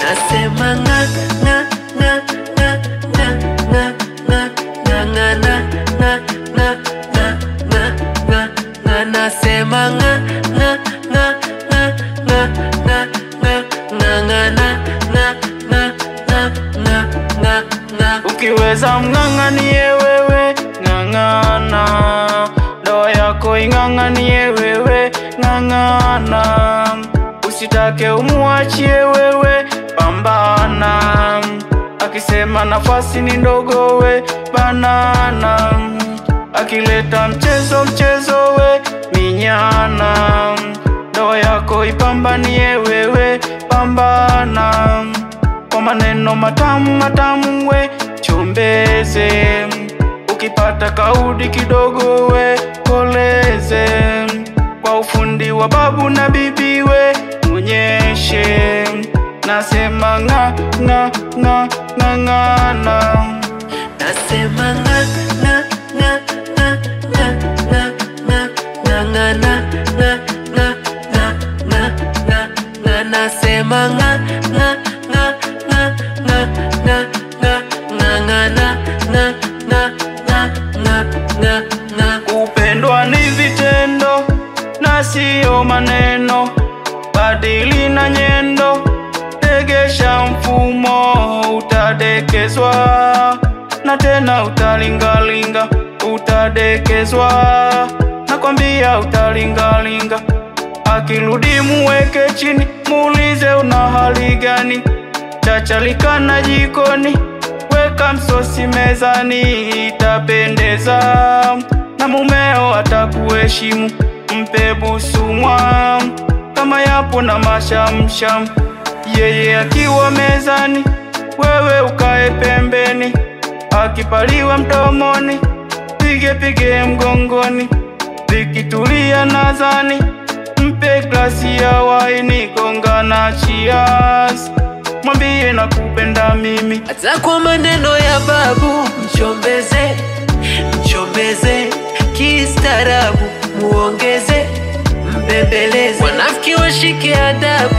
Nasema nga nga nga nga nga nga nga nga nga nga nga nga nga nga nasema nga nga nga nga nga nga nga nga nga nga nga nga. Ukiweza mng'ang'anie wewe, ng'ang'ana. Ndoa yako ing'ang'anie wewe, ng'ang'ana. Usitake umuachie wewe, pambana. Akisema nafasi ni ndogo we, banana. Akileta mchezo we, minyana. Ndoa yako ipambanie wewe, pambana. Kwa maneno matamu we, chombeze. Ukipata kaudi kidogo we, koleze. Kwa ufundi wa babu na bibi we, munyeshe. Nasema nga nga nga nga nga na. Nasema nga nga nga nga nga nga nga nga nga nga nga nga nga nga nga. Nasema nga nga nga nga nga nga nga nga nga nga nga nga. Kupendwa ni vitendo na sio maneno, badili na nyendo. Tegesha mfumo, utadekezwa. Na tena utalingalinga, utadekezwa. Nakwambia utalingalinga. Akirudi muweke chini, muulize una hali gani. Chachalikana jikoni, weka msosi mezani, itapendeza. Na mumeo atakuheshimu, mpe busumwa. Kama yapo na mashamsham, yeye akiwa mezani, wewe ukae pembeni. Akipaliwa mdomoni, pige mgongoni. Vikitulia nadhani, mpe glasi ya waini, gonga na cheers. Mwambie nakupenda mimi, hata kwa maneno ya babu. Mchombeze, mchombeze kistaarabu, muongeze, mbembeleze. Wanafiki washike adabu,